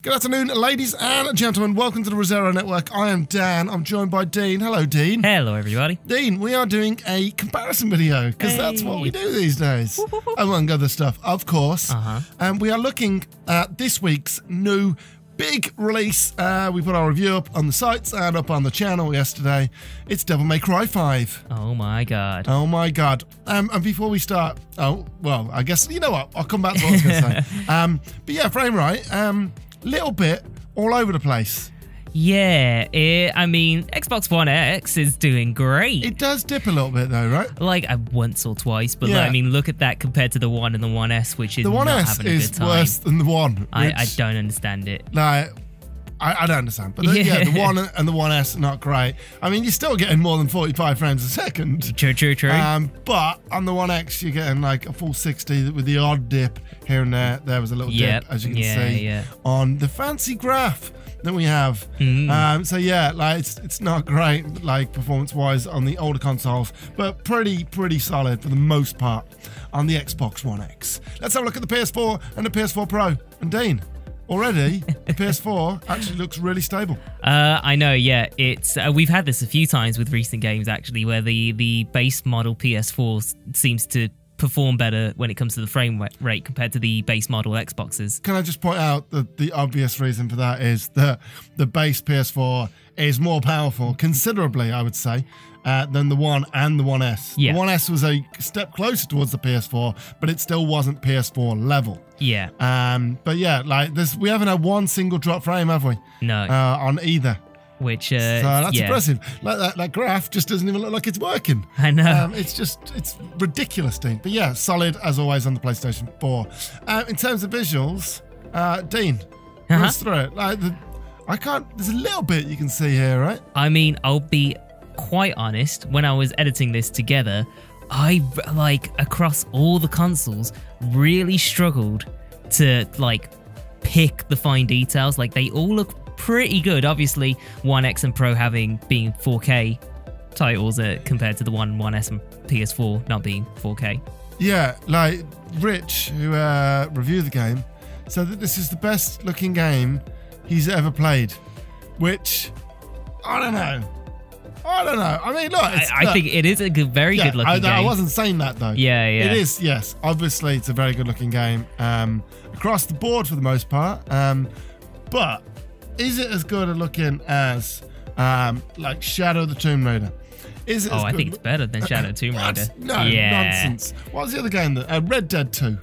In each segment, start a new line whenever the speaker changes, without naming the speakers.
Good afternoon, ladies and gentlemen. Welcome to the Rosero Network. I am Dan. I'm joined by Dean. Hello, Dean.
Hello, everybody.
Dean, we are doing a comparison video because that's what we do these days, among other stuff, of course. And we are looking at this week's new big release. We put our review up on the sites and up on the channel yesterday. It's Devil May Cry 5.
Oh my god.
Oh my god. And before we start, well, I guess, you know what? I'll come back to what I was going to say. But yeah, frame rate, little bit all over the place.
Yeah, I mean, Xbox One X is doing great.
It does dip a little bit though, right?
Like once or twice, but
Yeah.
like, I mean, look at that compared to the One and the One S, which is
The One
not
S
having a
is
good time.
worse than the One.
I don't understand it.
Like, I don't understand. But yeah, the One and the One S are not great. I mean, you're still getting more than 45 frames a second.
True.
But on the One X, you're getting like a full 60 with the odd dip here and there. There was a little dip, as you can see, on the fancy graph that we have. So yeah, like it's not great, like performance-wise on the older consoles, but pretty solid for the most part on the Xbox One X. Let's have a look at the PS4 and the PS4 Pro. And Dean, already the PS4 actually looks really stable.
I know, yeah. It's we've had this a few times with recent games actually, where the base model PS4 seems to perform better when it comes to the frame rate compared to the base model Xboxes. Can
I just point out that the obvious reason for that is that the base PS4 is more powerful, considerably, I would say, than the One and the One S.
Yeah.
The One S was a step closer towards the PS4, but it still wasn't PS4 level.
Yeah.
But yeah, like this, we haven't had one single drop frame, have we?
No.
On either.
Which
so that's impressive. Like that graph just doesn't even look like it's working.
I know.
It's ridiculous, Dean. But yeah, solid as always on the PlayStation 4. In terms of visuals, Dean, let's through it. Like there's a little bit you can see here, right?
I mean, I'll be quite honest. When I was editing this together, I across all the consoles really struggled to pick the fine details. Like they all look pretty good. Obviously, One X and Pro being 4K titles compared to the One S and PS4 not being 4K.
Yeah, like Rich, who reviewed the game, said that this is the best looking game he's ever played, which I don't know. I mean, look,
I think it is a very good looking game.
I wasn't saying that though.
Yeah.
It is, yes. Obviously, it's a very good looking game across the board for the most part. But is it as good a looking as like Shadow the Tomb Raider? Is it?
I think it's better than Shadow Tomb Raider.
No, nonsense. What was the other game that Red Dead 2?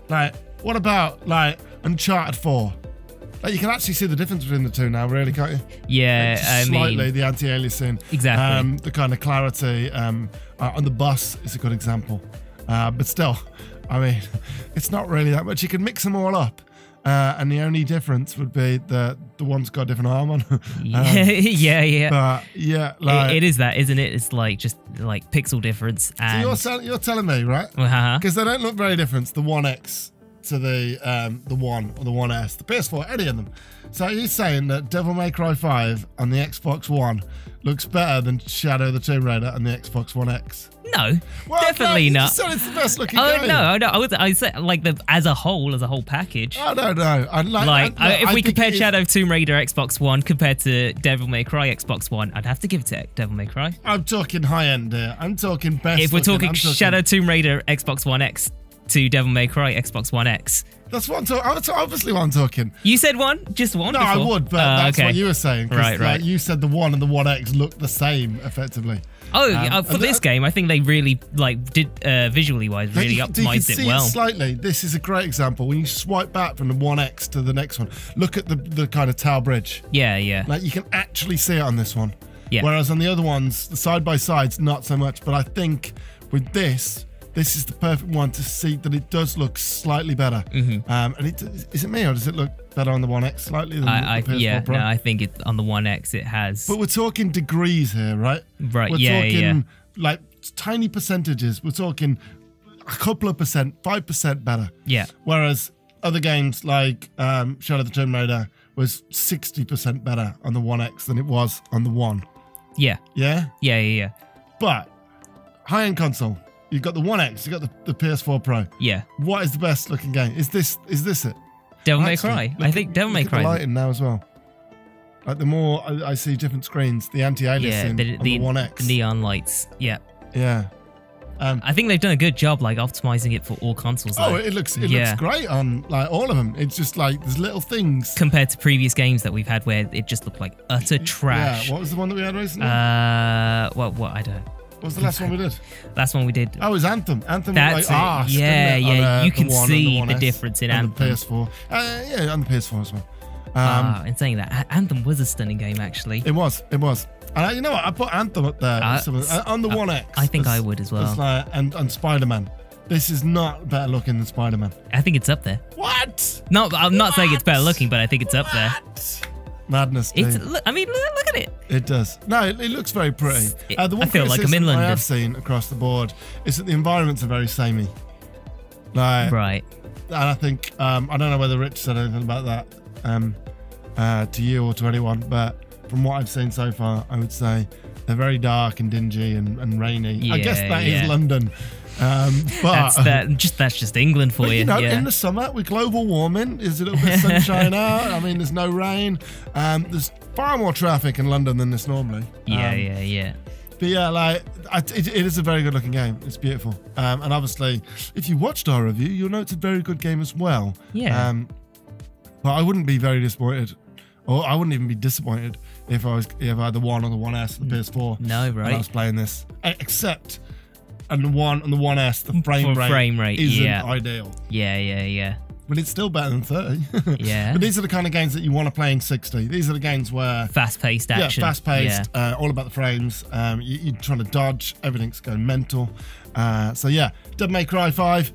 Like, what about like Uncharted 4? Like, you can actually see the difference between the two now, really, can't you?
Yeah,
like, slightly the anti-aliasing,
exactly.
The kind of clarity on the bus is a good example, but still, I mean, it's not really that much. You can mix them all up. And the only difference would be that the one's got a different arm on.
Yeah.
But yeah, like,
it is that, isn't it? It's like just like pixel difference. And
so you're telling me, right? Because they don't look very different. The One X to the One or the One S, the PS4, any of them. So you're saying that Devil May Cry 5 on the Xbox One looks better than Shadow the Tomb Raider on the Xbox One X?
No, definitely not.
So it's the best looking game.
No. I say like as a whole package.
I don't know.
If we compare Shadow Tomb Raider Xbox One compared to Devil May Cry Xbox One, I'd have to give it to Devil May Cry.
I'm talking high end here. I'm talking best.
If we're talking Shadow Tomb Raider Xbox One X to Devil May Cry Xbox One X.
That's what I'm talking. That's obviously what I'm talking.
You said one? Just one?
No,
before?
I would, but that's
okay.
what you were saying.
Right.
Like, you said the One and the One X look the same, effectively.
For this game, I think they really did visually wise really optimized it well.
Slightly. This is a great example. When you swipe back from the One X to the next one, look at the kind of Tower Bridge.
Yeah.
Like you can actually see it on this one.
Yeah.
Whereas on the other ones, the side by sides, not so much. But I think with this is the perfect one to see that it does look slightly better. And is it me or does it look better on the One X slightly than the PS4 Pro?
No, I think on the One X it has.
But we're talking degrees here, right?
Right.
We're talking like tiny percentages. We're talking a couple of percent, 5% better.
Yeah.
Whereas other games like Shadow the Tomb Raider was 60% better on the One X than it was on the One.
Yeah.
Yeah.
Yeah.
But high-end console. You've got the One X, you've got the PS4 Pro.
Yeah.
What is the best looking game? Is this it?
Devil May Cry. I think Devil May Cry.
The lighting now as well. Like the more I see different screens, the anti-aliasing on the One X.
Neon lights. Yeah.
Yeah.
I think they've done a good job, like optimizing it for all consoles.
Oh, it looks great on like all of them. It's just like there's little things
compared to previous games that we've had where it just looked like utter trash.
Yeah. What was the one that we had recently?
What I don't.
What was the last one we did?
Last one we did.
Oh, it was Anthem. Anthem
That's
was like arse,
yeah. You can see the difference in Anthem.
The PS4. Yeah, on the PS4 as well.
In saying that, Anthem was a stunning game, actually.
It was. And you know what? I put Anthem up there on the One X.
I think I would as well.
Like, and Spider-Man. This is not better looking than Spider-Man.
I think it's up there.
What?
No, I'm not saying it's better looking, but I think it's up there.
Madness.
I mean, look at it.
It does. No, it looks very pretty. The one
I feel like I'm in London.
I have seen across the board is that the environments are very samey. Like,
right.
And I think I don't know whether Rich said anything about that to you or to anyone, but from what I've seen so far, I would say they're very dark and dingy and rainy.
Yeah,
I guess that is London. But
that's just England for you.
You know, in the summer with global warming, there's a little bit of sunshine out. I mean, there's no rain. There's far more traffic in London than there's normally.
Yeah.
But yeah, like it is a very good looking game. It's beautiful. And obviously, if you watched our review, you'll know it's a very good game as well.
Yeah.
But I wouldn't be very disappointed, or I wouldn't even be disappointed if I had the One on the One S, the PS4.
No, right.
And I was playing this, except on the One S, the frame rate isn't ideal.
Yeah.
But it's still better than 30.
Yeah.
But these are the kind of games that you want to play in 60. These are the games where
fast-paced action.
Yeah, fast-paced. All about the frames. You're trying to dodge. Everything's going mental. So yeah, Devil May Cry 5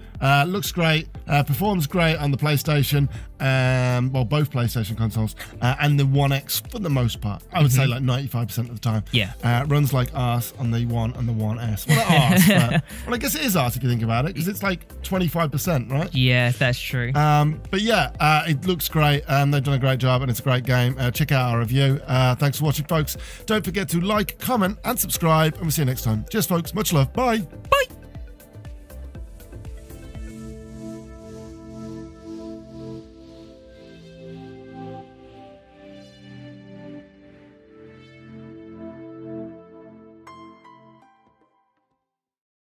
looks great, performs great on the PlayStation, both PlayStation consoles, and the One X for the most part. I would say like 95% of the time.
Yeah.
Runs like arse on the One and the One S. Well, not arse, but I guess it is arse if you think about it, because it's like 25%, right?
Yeah, that's true.
But yeah, it looks great. They've done a great job, and it's a great game. Check out our review. Thanks for watching, folks. Don't forget to like, comment, and subscribe, and we'll see you next time. Cheers, folks. Much love. Bye.
Bye.